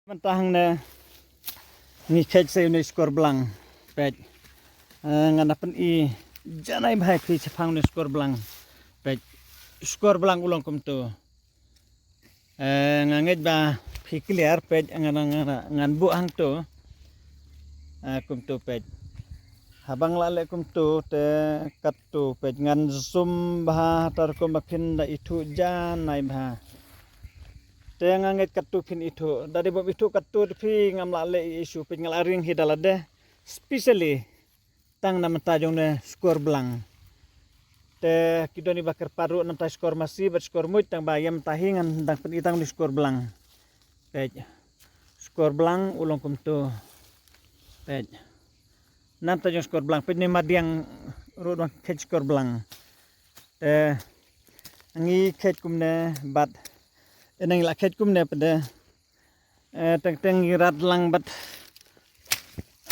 Mentahang na ngikhet sa yun skor blang pet nganapan i janay bahai kri chapang na skor blang pet skor blang ulong kum tu ngangit ba pikliar pet ngan bu hang tu kum tu pet habang lale kum tu te kat tu pet ngan zoom bah tar kum bakin da itu janay bah te ngangit katu pin itu dari bob itu katu pi ngam lale isu pin ngalaring hidalade especially tang nam tajong ne skor blang te kidoni bakar paru nam ta skor masih bat skor mut tang bayam tahingan dang pin itang di skor blang pej skor blang ulong kum tu pej nam tajong skor blang pej ni madiang rodong kej skor blang te ngi kej kum ne bat enang lakhet kum ne pada teng girat lang bat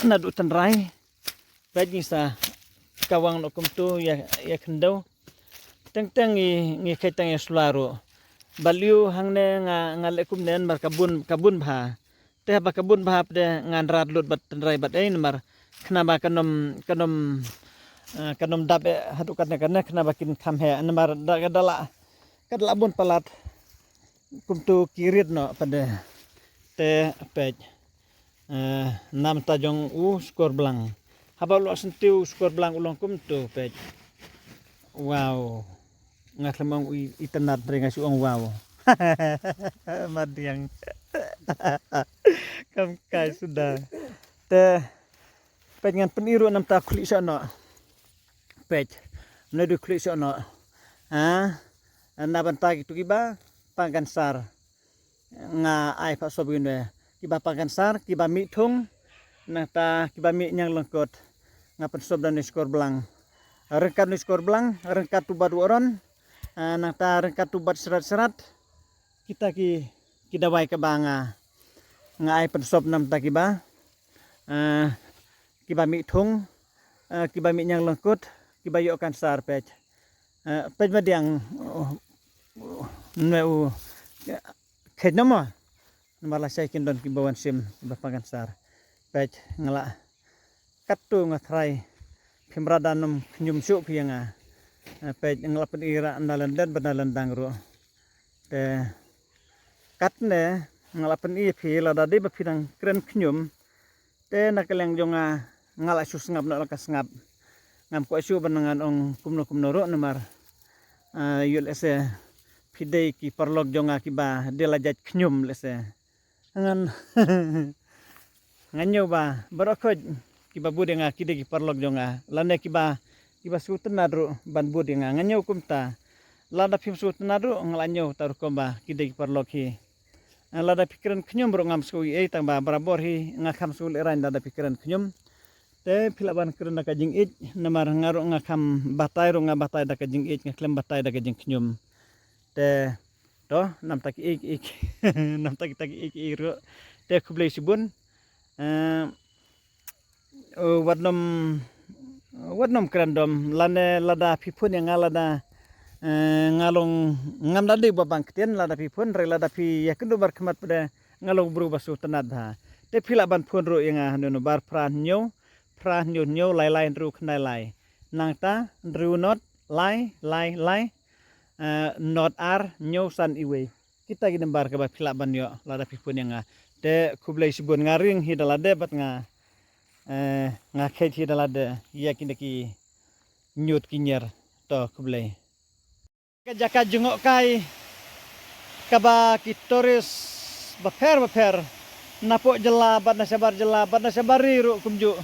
nadu tanrai bagi sa kawang no kum tu ya kendo teng ngi khetang ya sularo baliu hangne ngale kum nen mar kabun bha te ba kabun bha pada ngan rat lut bat tanrai bat ein mar kenapa kanom dabe hatukat ne kenapa kin kham he an mar kadala bun palat kum tu kirit no pada te pej nam tajong skor blang haba lo sentiu skor blang ulong kum tu pej wow ngatlemang itenat ringa suong wow madiang kam kai sudah te pej ngan peniru nam ta klik sono pej menuju klik sono na bantag itu kiba pangkansar nga ai pa sobine kiba pangkansar kiba mi thung nata kiba mi nyang lengkot nga pensob dan skor blang rengkat ni skor blang rengkat tu badu oron nata rengkat tu bad serat-serat kita kidawai ke banga nga ai pensob nam ta kiba mi thung kiba mi nyang lengkot kiba yo kansar pej madiang neu khet nama malah saya kindon kibawan sim bapangan sar pej ngala katu ngathrai phimradanum nyum su pianga pej ngala penira andalan dan benalan dangro te katne ngala peni phi lada de bapirang kren khnyum te nakeleng jonga ngala sus ngap na ka ngap ngam ko su banangan ong kumno ro namar yul ese pidei ki parlog jonga kiba delajat khnyum lese ngan nganyo ba barokoj kiba budenga kide ki parlog jonga lane kiba sutenadru ban budenga nganyo kumta lada phim sutenadru ngalanyo tar komba kide ki parlog hi lada pikiran khnyum ro ngam sui tang ba barabor hi ngakham sul eran lada pikiran khnyum te philaban krena ka jing it namar ngaro ngakham batai ro ngabatai da ka jing it ngaklem batai da ka jing khnyum te to nam tak ik nam tak ro te khublei sibun wadnom krandom lane lada phipun yang ngalada ngalong ngam dadi babang kten lada phipun re lada phi yakundu bar khmat pada ngalong bru basu tanad ha te phila ban phun ro yang no bar pran nyo lai ru khnai lai nangta ru not lai not ar nyusan iwe kita gini bar ke phila ban yo lada phipun yang te khublei sibun ngaring hidalade bat nga khet hidalade yakin ki nyut kinyer to khublei jaka jengok kai kaba kitoris bafer napok jela bat na sabari ru kumju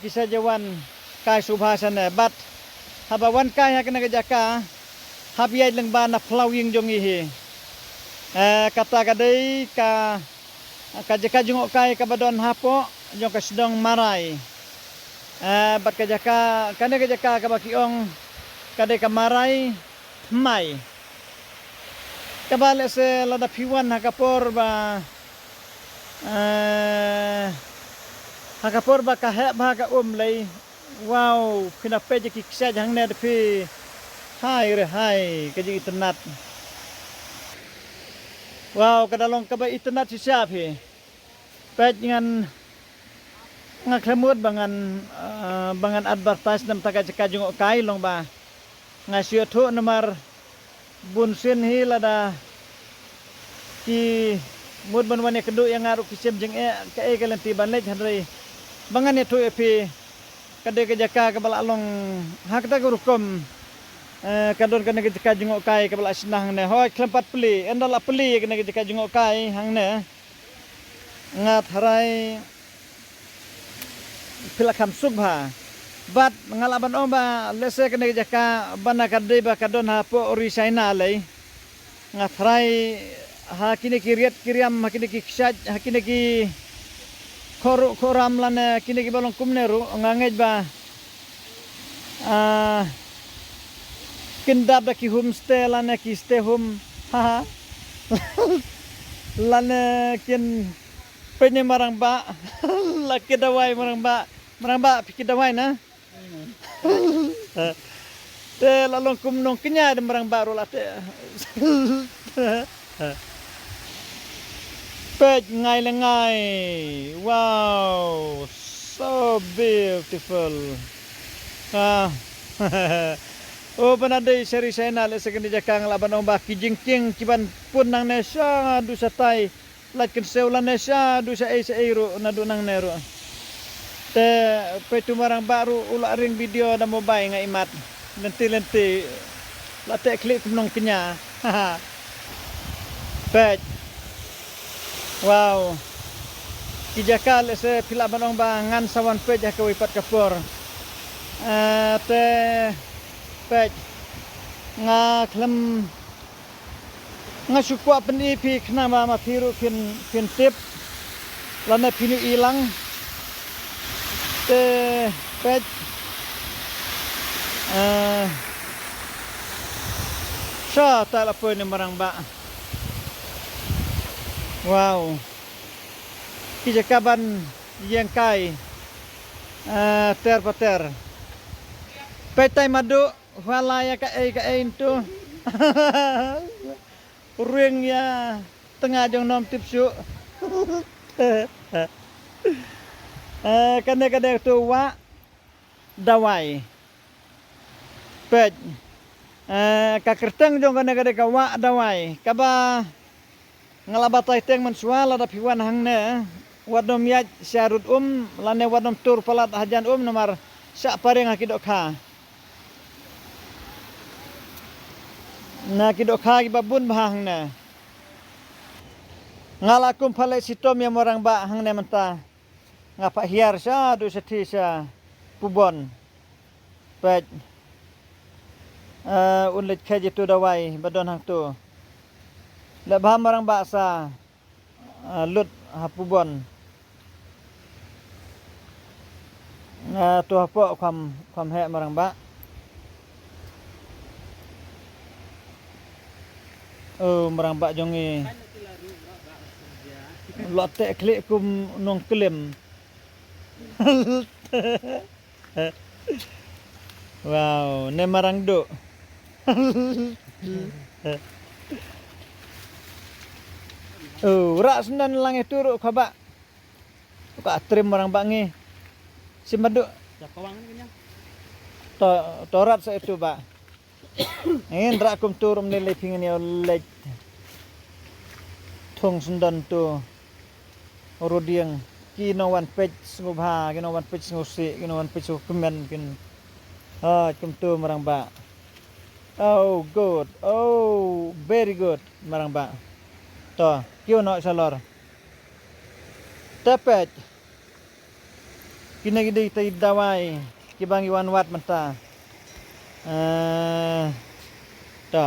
kisah jawan kai subhasana bat habawan kai hakna jaka habiai leng bana flowing jongi hi kata kadai ka jaka jengok kai ka badon hapo jong ka sedong marai bat ka jaka ka bakiong kadai ka marai mai kabale se lada piwan hakapor ba ka he ba ka lei wow pinape je kiksa jang ne pi hai kaji tenat Wow, kadalong kabay internet si siya pi. Pet ngan ngaklemut bangan advertise nam taga jung kai long ba. Ngasio thu nomor bunsin hi lada ki mud banwane kedu yang ngaru kisim jeng ke kalenti banlej hadrai. Bangan itu pi kade kejaka kabala long hakta gurukom kadon kena kejaka jung kai kabala senang ne hoi klempat peli endala peli kena kejaka jung kai hang ne ngat harai pilakam subha bat ngalaban omba lese kena jaka bana kadai ba kadon ha po orisaina lei ngat harai hakine ki riat kiriam hakine ki ksaj hakine ki koram lana kine ki balong kumneru ngangej ba kindap da ki homestay lana ki stay home ha lana kin penye marang ba laki dawai marang ba pikir dawai na te lalong kumnong kenya de marang baru la te pej ngai lengai wow so beautiful oh panadai seri sena le sekeni jakang laban omba kijingking kiban pun nang nesa du satai lat ken seulan nesa du sa ero na du nang nero te petu marang baru ula ring video da mobile ngai imat lenti late klik kumnong kenya pej wow kijakal se pila banong ba ngan sawan pej ka wipat kapur te pej nga klem nga sukwa peni pi kna ma mathiru kin tip lana pini ilang te pej sha ta la po ni marang ba wow kijakaban yang kai ter pater petai madu walaya ka itu ring ya tengah jong nom tipsu kane tu wa dawai pej ka kerteng jong kane ka wa dawai kaba ngalabatai teng mensual ada piwan hangne wadom yaj syarut lane wadom tur palat hajan nomor sak pareng akidok kha na kidok kha babun bahang ne ngalakum phale sitom yang orang ba hang ne menta ngapa hiar sa du sethi sa pubon pej unlit khaji tu dawai badon hang tu lebah marang baksa lut hapubon tu hapo kwam he marang ba marang ba jongi lotte klik kum nong klem wow ne marang do rak senan lang itu ruk khabak ka trim marang bangi simadu jakawang kenyang torat sa itu ba rak kum turum nilai pingin ya lek thong sundan tu orodiang kinawan page ngubha kinawan page ngusi kinawan page comment kin kum tu marang ba oh good oh very good marang ba to kyo no salor tepet kina gidi tay dawai kibang iwan wat menta to